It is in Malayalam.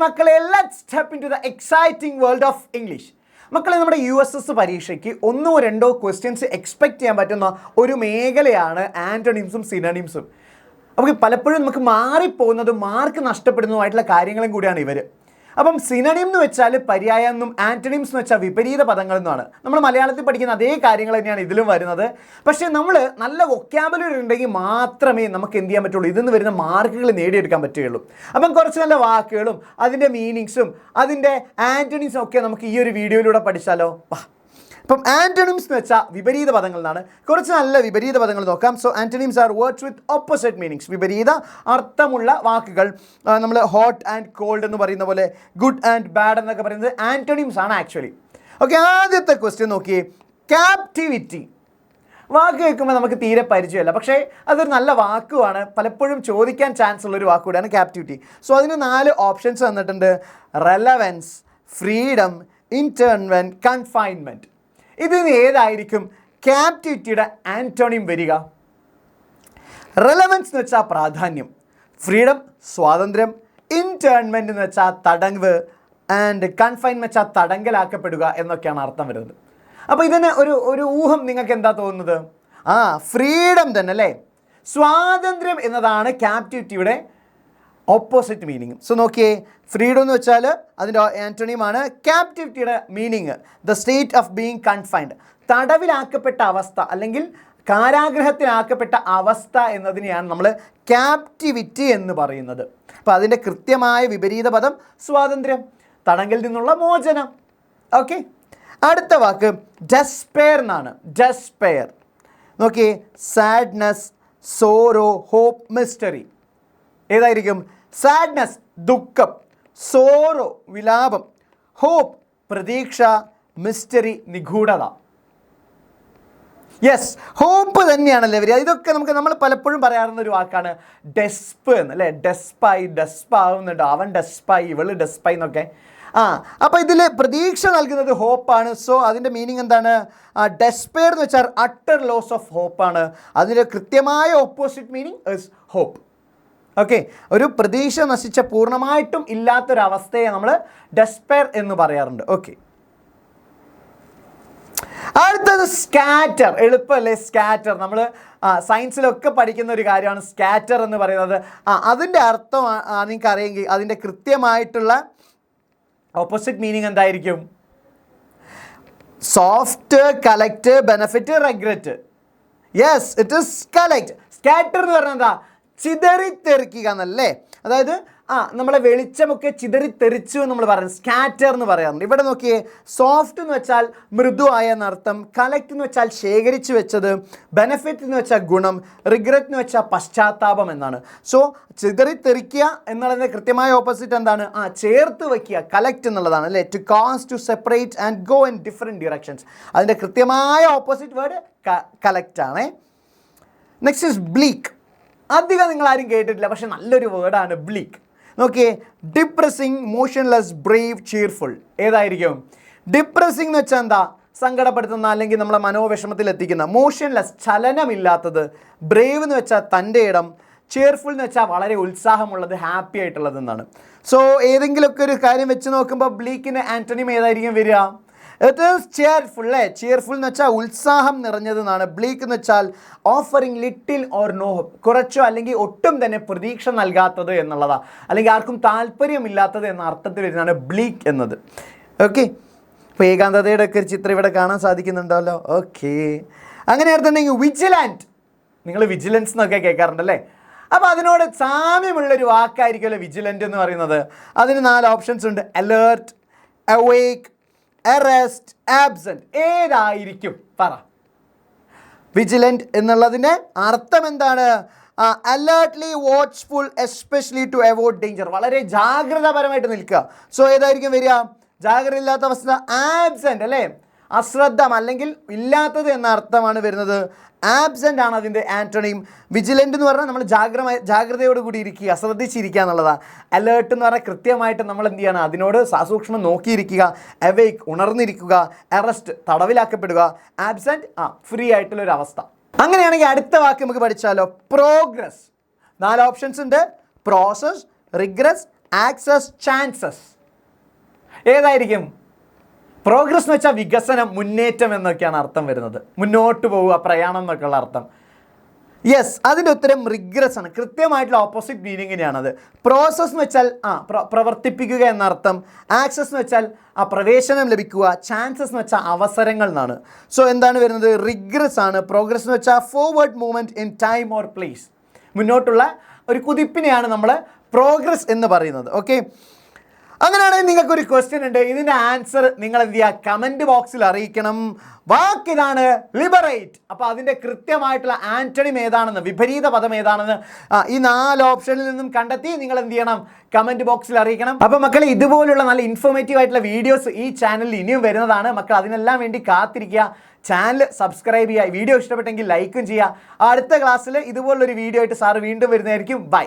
മക്കളെ, let's step into the exciting world of English. മക്കളെ, നമ്മുടെ USS പരീക്ഷയ്ക്ക് 1-2 ക്വസ്റ്റ്യൻസ് എക്സ്പെക്ട് ചെയ്യാൻ പറ്റുന്ന ഒരു മേഖലയാണ് ആൻറ്റണിംസും സിനണിംസും. നമുക്ക് പലപ്പോഴും നമുക്ക് മാറിപ്പോകുന്നതും മാർക്ക് നഷ്ടപ്പെടുന്നതുമായിട്ടുള്ള കാര്യങ്ങളും കൂടിയാണ് ഇവർ. അപ്പം സിനണിം എന്ന് വെച്ചാൽ പര്യായം എന്നും ആൻറ്റണിംസ് എന്ന് വെച്ചാൽ വിപരീത പദങ്ങൾ എന്നുമാണ്. നമ്മൾ മലയാളത്തിൽ പഠിക്കുന്ന അതേ കാര്യങ്ങൾ തന്നെയാണ് ഇതിലും വരുന്നത്. പക്ഷേ നമ്മൾ നല്ല വൊക്കാബുലറി ഉണ്ടെങ്കിൽ മാത്രമേ നമുക്ക് എന്ത് ചെയ്യാൻ പറ്റുള്ളൂ, ഇതിൽ നിന്ന് വരുന്ന മാർക്കുകൾ നേടിയെടുക്കാൻ പറ്റുകയുള്ളൂ. അപ്പം കുറച്ച് നല്ല വാക്കുകളും അതിൻ്റെ മീനിങ്സും അതിൻ്റെ ആൻറ്റണിംസും ഒക്കെ നമുക്ക് ഈ ഒരു വീഡിയോയിലൂടെ പഠിച്ചാലോ? അപ്പം ആൻറ്റണിംസ് എന്ന് വെച്ചാൽ വിപരീത പദങ്ങൾ എന്നാണ്. കുറച്ച് നല്ല വിപരീത പദങ്ങൾ നോക്കാം. So antonyms are words with opposite meanings, വിപരീത അർത്ഥമുള്ള വാക്കുകൾ. നമ്മൾ ഹോട്ട് ആൻഡ് കോൾഡ് എന്ന് പറയുന്ന പോലെ ഗുഡ് ആൻഡ് ബാഡ് എന്നൊക്കെ പറയുന്നത് ആൻറ്റണിംസ് ആണ് ആക്ച്വലി. ഓക്കെ, ആദ്യത്തെ ക്വസ്റ്റ്യൻ നോക്കിയേ. ക്യാപ്റ്റിവിറ്റി വാക്ക് കേൾക്കുമ്പോൾ നമുക്ക് തീരെ പരിചയമല്ല, പക്ഷേ അതൊരു നല്ല വാക്കുമാണ്, പലപ്പോഴും ചോദിക്കാൻ ചാൻസ് ഉള്ളൊരു വാക്കുകൂടെയാണ് ക്യാപ്റ്റിവിറ്റി. സോ അതിന് 4 ഓപ്ഷൻസ് തന്നിട്ടുണ്ട്: റെലവൻസ്, ഫ്രീഡം, ഇന്റർൻമെൻറ്റ്, കൺഫൈൻമെൻറ്റ്. ഇതിന് ഏതായിരിക്കും ക്യാപ്റ്റിവിറ്റിയുടെ ആൻറ്റോണിം വരിക? റെലവൻസ് എന്ന് വെച്ചാൽ പ്രാധാന്യം, ഫ്രീഡം സ്വാതന്ത്ര്യം, ഇന്റേൺമെൻറ്റ് എന്ന് വെച്ചാൽ തടങ്ക്, ആൻഡ് കൺഫൈൻ എന്ന് വെച്ചാൽ തടങ്കലാക്കപ്പെടുക എന്നൊക്കെയാണ് അർത്ഥം വരുന്നത്. അപ്പോൾ ഇതിന് ഒരു ഊഹം നിങ്ങൾക്ക് എന്താ തോന്നുന്നത്? ഫ്രീഡം തന്നെ അല്ലേ? സ്വാതന്ത്ര്യം എന്നതാണ് ക്യാപ്റ്റിവിറ്റിയുടെ ഓപ്പോസിറ്റ് മീനിങ്. സോ നോക്കിയേ, ഫ്രീഡം എന്ന് വെച്ചാൽ അതിൻ്റെ ആൻറ്റണിമാണ്. ക്യാപ്റ്റിവിറ്റിയുടെ meaning the state of being confined, തടവിലാക്കപ്പെട്ട അവസ്ഥ അല്ലെങ്കിൽ കാരാഗ്രഹത്തിലാക്കപ്പെട്ട അവസ്ഥ എന്നതിനെയാണ് നമ്മൾ ക്യാപ്റ്റിവിറ്റി എന്ന് പറയുന്നത്. അപ്പോൾ അതിൻ്റെ കൃത്യമായ വിപരീത പദം സ്വാതന്ത്ര്യം, തടങ്കിൽ നിന്നുള്ള മോചനം. ഓക്കെ, അടുത്ത വാക്ക് ഡെസ്പെയർ എന്നാണ്. ഡെസ്പെയർ നോക്കിയേ, സാഡ്നെസ്, സോറോ, ഹോപ്പ്, മിസ്റ്ററി. ഏതായിരിക്കും? സാഡ്നെസ് ദുഃഖം, സോറോ വിലാപം, ഹോപ്പ് പ്രതീക്ഷ, മിസ്റ്ററി നിഗൂഢത. യെസ്, ഹോപ്പ് തന്നെയാണല്ലേ വരിക. ഇതൊക്കെ നമ്മൾ പലപ്പോഴും പറയാറുന്ന ഒരു വാക്കാണ് ഡെസ്പ് എന്ന് അല്ലേ? ഡെസ്പാവുന്നുണ്ട്, അവൻ ഡെസ്പായി, ഇവള് ഡെസ്പായി എന്നൊക്കെ. അപ്പോൾ ഇതിൽ പ്രതീക്ഷ നൽകുന്നത് ഹോപ്പാണ്. സോ അതിൻ്റെ മീനിങ് എന്താണ്? ഡെസ്പെയർ എന്ന് വെച്ചാൽ അട്ടർ ലോസ് ഓഫ് ഹോപ്പാണ്. അതിൻ്റെ കൃത്യമായ opposite meaning is hope. Okay, ഒരു പ്രതീക്ഷ നശിച്ച പൂർണ്ണമായിട്ടും ഇല്ലാത്തൊരവസ്ഥയെ നമ്മൾ ഡെസ്പെയർ എന്ന് പറയാറുണ്ട്. ഓക്കെ, അടുത്തത് സ്കാറ്റർ. എളുപ്പമല്ലേ സ്കാറ്റർ? നമ്മൾ സയൻസിലൊക്കെ പഠിക്കുന്ന ഒരു കാര്യമാണ് സ്കാറ്റർ എന്ന് പറയുന്നത്. അതിൻ്റെ അർത്ഥം നിങ്ങൾക്ക് അറിയെങ്കിൽ അതിൻ്റെ കൃത്യമായിട്ടുള്ള ഓപ്പോസിറ്റ് മീനിങ് എന്തായിരിക്കും? Soft, collect, benefit, regret. Yes, it is collect. Scatter എന്ന് പറഞ്ഞാൽ എന്താ? ചിതറിത്തെറിക്കുക എന്നല്ലേ? അതായത് നമ്മളെ വെളിച്ചമൊക്കെ ചിതറിത്തെറിച്ചു എന്ന് നമ്മൾ പറയുന്നത് സ്കാറ്റർ എന്ന് പറയാറുണ്ട്. ഇവിടെ നോക്കിയേ, സോഫ്റ്റ് എന്ന് വെച്ചാൽ മൃദുവായ എന്നർത്ഥം, കലക്റ്റ് എന്ന് വെച്ചാൽ ശേഖരിച്ചു വെച്ചത്, ബെനഫിറ്റ് എന്ന് വെച്ചാൽ ഗുണം, റിഗ്രറ്റ് എന്ന് വെച്ചാൽ പശ്ചാത്താപം എന്നാണ്. സോ ചിതറിത്തെറിക്കുക എന്നുള്ളതിൻ്റെ കൃത്യമായ ഓപ്പോസിറ്റ് എന്താണ്? ചേർത്ത് വയ്ക്കുക, കലക്റ്റ് എന്നുള്ളതാണ് അല്ലേ? To cause, to separate and go in different directions. അതിൻ്റെ കൃത്യമായ ഓപ്പോസിറ്റ് വേർഡ് കലക്റ്റ് ആണ്. Next is bleak. അധികം നിങ്ങൾ ആരും കേട്ടിട്ടില്ല, പക്ഷെ നല്ലൊരു വേർഡാണ് ബ്ലീക്ക്. നോക്കിയേ, ഡിപ്രസിങ്, മോഷൻലെസ്, ബ്രേവ്, cheerful. ഏതായിരിക്കും? ഡിപ്രസിങ് എന്ന് വെച്ചാൽ എന്താ? സങ്കടപ്പെടുത്തുന്ന അല്ലെങ്കിൽ നമ്മളെ മനോവിഷമത്തിൽ എത്തിക്കുന്ന. മോഷൻലെസ് ചലനമില്ലാത്തത്. ബ്രേവ് എന്ന് വെച്ചാൽ തൻ്റെ ഇടം. cheerful എന്ന് വെച്ചാൽ വളരെ ഉത്സാഹമുള്ളത്, ഹാപ്പി ആയിട്ടുള്ളത് എന്നാണ്. സോ ഏതെങ്കിലുമൊക്കെ ഒരു കാര്യം വെച്ച് നോക്കുമ്പോൾ ബ്ലീക്കിന് ആൻറ്റണിം ഏതായിരിക്കും വരിക? ഇറ്റ് ഈസ് ചെയർഫുൾ അല്ലേ? ചെയർഫുൾ എന്ന് വെച്ചാൽ ഉത്സാഹം നിറഞ്ഞതെന്നാണ്. ബ്ലീക്ക് എന്ന് വെച്ചാൽ offering little or no hope, കുറച്ചോ അല്ലെങ്കിൽ ഒട്ടും തന്നെ പ്രതീക്ഷ നൽകാത്തത് എന്നുള്ളതാണ്, അല്ലെങ്കിൽ ആർക്കും താല്പര്യമില്ലാത്തത് എന്ന അർത്ഥത്തിൽ വരുന്നതാണ് ബ്ലീക്ക് എന്നത്. ഓക്കെ, ഇപ്പോൾ ഏകാന്തതയുടെ ഒക്കെ ഒരു ചിത്രം ഇവിടെ കാണാൻ സാധിക്കുന്നുണ്ടല്ലോ. ഓക്കെ, അങ്ങനെ ആയിരുന്നുണ്ടെങ്കിൽ വിജിലൻറ്റ്. നിങ്ങൾ വിജിലൻസ് എന്നൊക്കെ കേൾക്കാറുണ്ടല്ലേ? അപ്പോൾ അതിനോട് സാമ്യമുള്ളൊരു വാക്കായിരിക്കുമല്ലോ വിജിലൻറ്റ് എന്ന് പറയുന്നത്. അതിന് 4 ഓപ്ഷൻസ് ഉണ്ട്: അലേർട്ട്, അവേക്ക്, അറസ്റ്റ്, ആബ്സെൻറ്റ്. ഏതായിരിക്കും? പറ. വിജിലൻറ്റ് എന്നുള്ളതിൻ്റെ അർത്ഥം എന്താണ്? Alertly watchful, especially to avoid danger. വളരെ ജാഗ്രതാപരമായിട്ട് നിൽക്കുക. സോ ഏതായിരിക്കും വരിക? ജാഗ്രത ഇല്ലാത്ത അവസ്ഥ ആബ്സെൻറ്റ് അല്ലേ? അശ്രദ്ധം അല്ലെങ്കിൽ ഇല്ലാത്തത് എന്ന അർത്ഥമാണ് വരുന്നത്. ആബ്സെൻ്റ് ആണ് അതിൻ്റെ ആൻറ്റണിം. വിജിലൻ്റ് എന്ന് പറഞ്ഞാൽ നമ്മൾ ജാഗ്രതയോട് കൂടി ഇരിക്കുക, ശ്രദ്ധിച്ചിരിക്കുക എന്നുള്ളതാണ്. അലേർട്ട് എന്ന് പറഞ്ഞാൽ കൃത്യമായിട്ട് നമ്മൾ എന്ത് ചെയ്യണം? അതിനോട് സസൂക്ഷ്മം നോക്കിയിരിക്കുക. അവേക്ക് ഉണർന്നിരിക്കുക. അറസ്റ്റ് തടവിലാക്കപ്പെടുക. ആബ്സെൻറ്റ് ഫ്രീ ആയിട്ടുള്ളൊരു അവസ്ഥ. അങ്ങനെയാണെങ്കിൽ അടുത്ത വാക്ക് നമുക്ക് പഠിച്ചാലോ? പ്രോഗ്രസ്. 4 ഓപ്ഷൻസ് ഉണ്ട്: പ്രോസസ്, റിഗ്രസ്, ആക്സസ്, ചാൻസസ്. ഏതായിരിക്കും? പ്രോഗ്രസ് എന്ന് വെച്ചാൽ വികസനം, മുന്നേറ്റം എന്നൊക്കെയാണ് അർത്ഥം വരുന്നത്. മുന്നോട്ട് പോവുക, പ്രയാണം എന്നൊക്കെയുള്ള അർത്ഥം. യെസ്, അതിൻ്റെ ഉത്തരം റിഗ്രസ് ആണ്. കൃത്യമായിട്ടുള്ള ഓപ്പോസിറ്റ് മീനിങ്ങിനെയാണത്. പ്രോസസ് എന്ന് വെച്ചാൽ പ്രവർത്തിപ്പിക്കുക എന്നർത്ഥം. ആക്സസ് എന്ന് വെച്ചാൽ പ്രവേശനം ലഭിക്കുക. ചാൻസസ് എന്ന് വെച്ചാൽ അവസരങ്ങൾ എന്നാണ്. സോ എന്താണ് വരുന്നത്? റിഗ്രസ് ആണ്. പ്രോഗ്രസ് എന്ന് വെച്ചാൽ forward movement in time or place. മുന്നോട്ടുള്ള ഒരു കുതിപ്പിനെയാണ് നമ്മൾ പ്രോഗ്രസ് എന്ന് പറയുന്നത്. ഓക്കെ, അങ്ങനെയാണെങ്കിൽ നിങ്ങൾക്കൊരു ക്വസ്റ്റ്യൻ ഉണ്ട്. ഇതിൻ്റെ ആൻസർ നിങ്ങൾ എന്ത് ചെയ്യുക? കമൻറ്റ് ബോക്സിൽ അറിയിക്കണം. വാക്കിതാണ് ലിബറേറ്റ്. അപ്പോൾ അതിൻ്റെ കൃത്യമായിട്ടുള്ള ആൻറ്റണിം ഏതാണെന്ന്, വിപരീത പദം ഏതാണെന്ന് ഈ 4 ഓപ്ഷനിൽ നിന്നും കണ്ടെത്തി നിങ്ങൾ എന്ത് ചെയ്യണം? കമൻറ്റ് ബോക്സിൽ അറിയിക്കണം. അപ്പോൾ മക്കളെ, ഇതുപോലുള്ള നല്ല ഇൻഫോർമേറ്റീവ് ആയിട്ടുള്ള വീഡിയോസ് ഈ ചാനലിൽ ഇനിയും വരുന്നതാണ്. മക്കൾ അതിനെല്ലാം വേണ്ടി കാത്തിരിക്കുക. ചാനൽ സബ്സ്ക്രൈബ് ചെയ്യുക. വീഡിയോ ഇഷ്ടപ്പെട്ടെങ്കിൽ ലൈക്കും ചെയ്യുക. അടുത്ത ക്ലാസ്സിൽ ഇതുപോലുള്ളൊരു വീഡിയോ ആയിട്ട് സാറ് വീണ്ടും വരുന്നതായിരിക്കും. ബൈ.